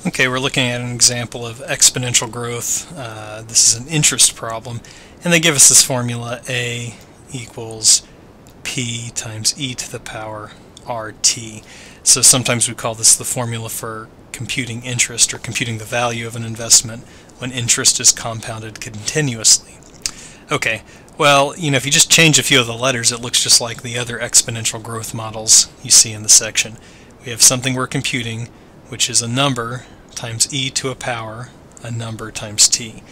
Okay, we're looking at an example of exponential growth. This is an interest problem, and they give us this formula: A equals P times e to the power RT. So sometimes we call this the formula for computing interest, or computing the value of an investment when interest is compounded continuously. Okay, well, if you just change a few of the letters, it looks just like the other exponential growth models you see in the section. We have something we're computing, which is a number times e to a power, a number times t.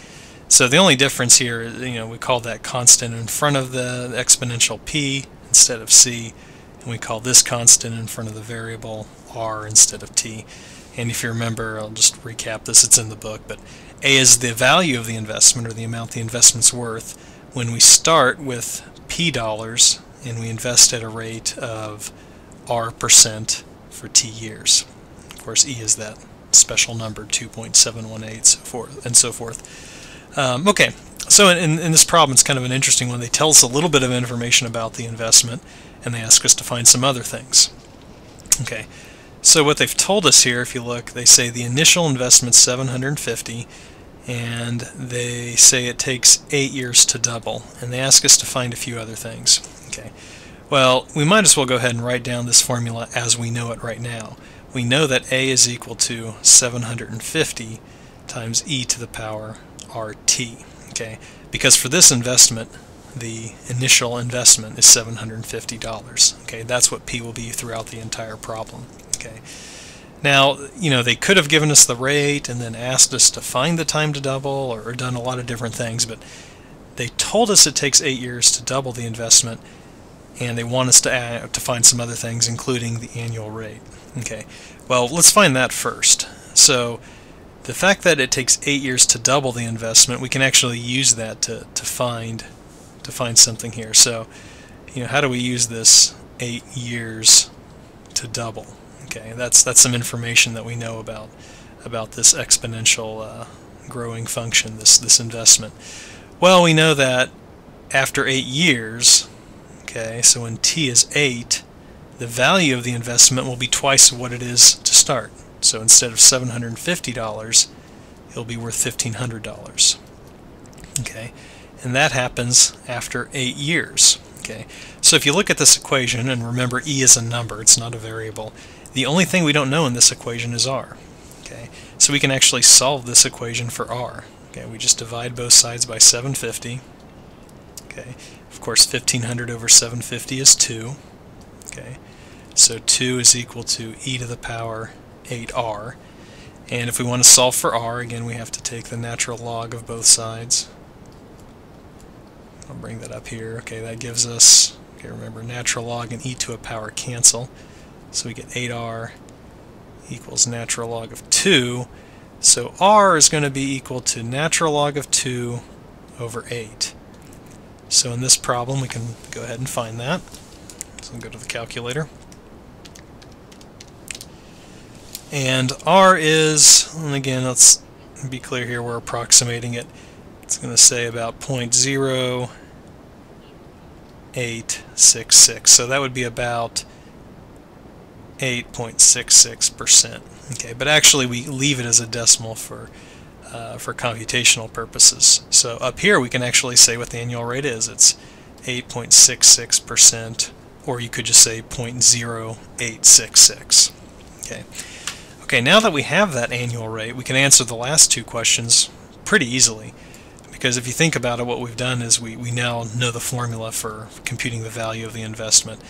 So the only difference here is, we call that constant in front of the exponential p instead of c, and we call this constant in front of the variable r instead of t. And if you remember, I'll just recap this, it's in the book, but a is the value of the investment, or the amount the investment's worth, when we start with p dollars and we invest at a rate of r% for t years. Of course, e is that special number, 2.718, so forth and so forth. Okay, so in this problem, it's kind of an interesting one. They tell us a little bit of information about the investment, and they ask us to find some other things. Okay, so what they've told us here, if you look, they say the initial investment's $750, and they say it takes 8 years to double, and they ask us to find a few other things. Okay, well, we might as well go ahead and write down this formula as we know it right now. We know that A is equal to 750 times e to the power RT, okay? Because for this investment, the initial investment is $750, okay? That's what P will be throughout the entire problem, okay? Now, they could have given us the rate and then asked us to find the time to double, or done a lot of different things, but they told us it takes 8 years to double the investment, and they want us to find some other things, including the annual rate. Okay, well, let's find that first. So the fact that it takes 8 years to double the investment, we can actually use that to find something here. So, how do we use this 8 years to double? Okay, that's some information that we know about this exponential growing function, this investment. Well, we know that after 8 years, okay, so when t is 8, the value of the investment will be twice what it is to start. So instead of $750, it'll be worth $1,500. Okay, and that happens after 8 years. Okay, so if you look at this equation, and remember e is a number, it's not a variable, the only thing we don't know in this equation is r. Okay, so we can actually solve this equation for r. Okay, we just divide both sides by 750. Okay, of course 1,500 over 750 is 2. Okay, so 2 is equal to e to the power 8r. And if we want to solve for r, again, we have to take the natural log of both sides. I'll bring that up here. Okay, that gives us, okay, remember, natural log and e to a power cancel. So we get 8r equals natural log of 2. So r is going to be equal to natural log of 2 over 8. So in this problem, we can go ahead and find that. So I'll go to the calculator. And r is, and again, let's be clear here, we're approximating it. It's going to say about 0.0866. So that would be about 8.66%. Okay, but actually we leave it as a decimal for computational purposes. So up here we can actually say what the annual rate is. It's 8.66%, or you could just say 0.0866. Okay. Okay, now that we have that annual rate, we can answer the last two questions pretty easily. Because if you think about it, what we've done is we now know the formula for computing the value of the investment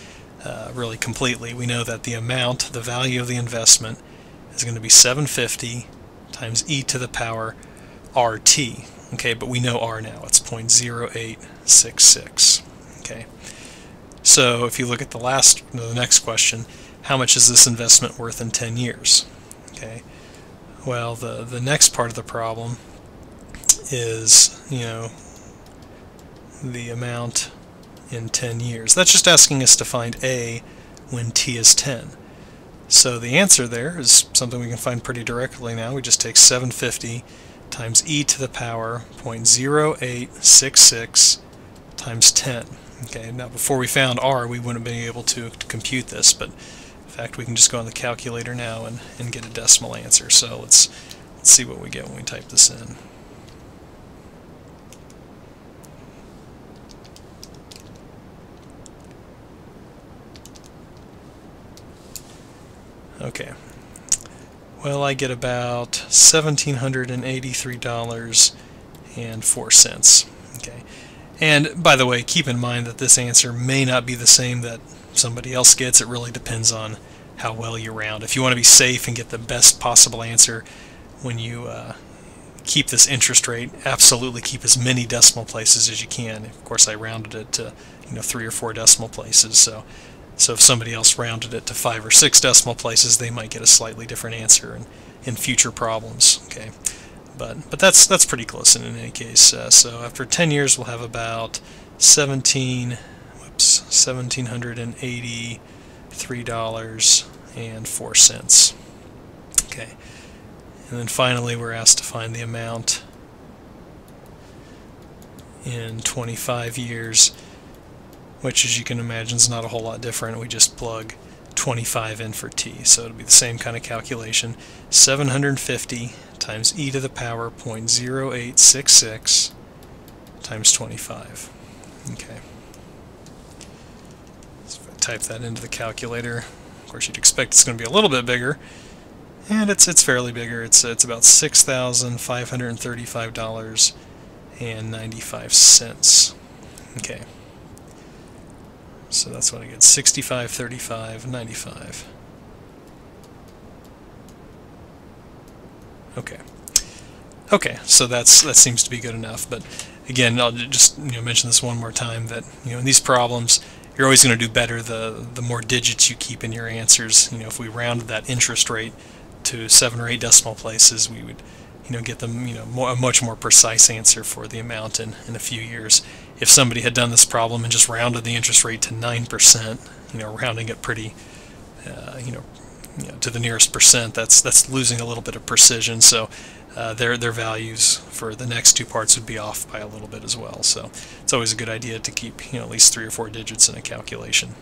really completely. We know that the amount, the value of the investment, is going to be 750 times e to the power RT. Okay, but we know r now. It's 0.0866. Okay, so if you look at the next question, how much is this investment worth in 10 years? Okay, well, the next part of the problem is, the amount in 10 years. That's just asking us to find A when t is 10. So the answer there is something we can find pretty directly now. We just take 750 times e to the power 0.0866 times 10. Okay, now before we found r, we wouldn't have been able to compute this, but the fact, we can just go on the calculator now and get a decimal answer. So let's see what we get when we type this in. Okay. Well, I get about $1,783.04. Okay. And by the way, keep in mind that this answer may not be the same that somebody else gets. It really depends on how well you round. If you want to be safe and get the best possible answer when you keep this interest rate, absolutely keep as many decimal places as you can. Of course, I rounded it to 3 or 4 decimal places, so if somebody else rounded it to 5 or 6 decimal places, they might get a slightly different answer in future problems. Okay, but that's pretty close in any case. So after 10 years, we'll have about $1,783.04. Okay, and then finally, we're asked to find the amount in 25 years. Which, as you can imagine, is not a whole lot different. We just plug 25 in for t. So it'll be the same kind of calculation. 750 times e to the power 0.0866 times 25. Okay. So if I type that into the calculator, of course you'd expect it's going to be a little bit bigger. And it's fairly bigger. It's about $6,535.95. Okay. So that's what I get, 6535.95. Okay, so that seems to be good enough. But again, I'll just mention this one more time that in these problems, you're always going to do better the more digits you keep in your answers. If we rounded that interest rate to 7 or 8 decimal places, we would get them a much more precise answer for the amount in a few years. If somebody had done this problem and just rounded the interest rate to 9%, rounding it pretty to the nearest percent, that's losing a little bit of precision. So their values for the next 2 parts would be off by a little bit as well. So it's always a good idea to keep at least 3 or 4 digits in a calculation.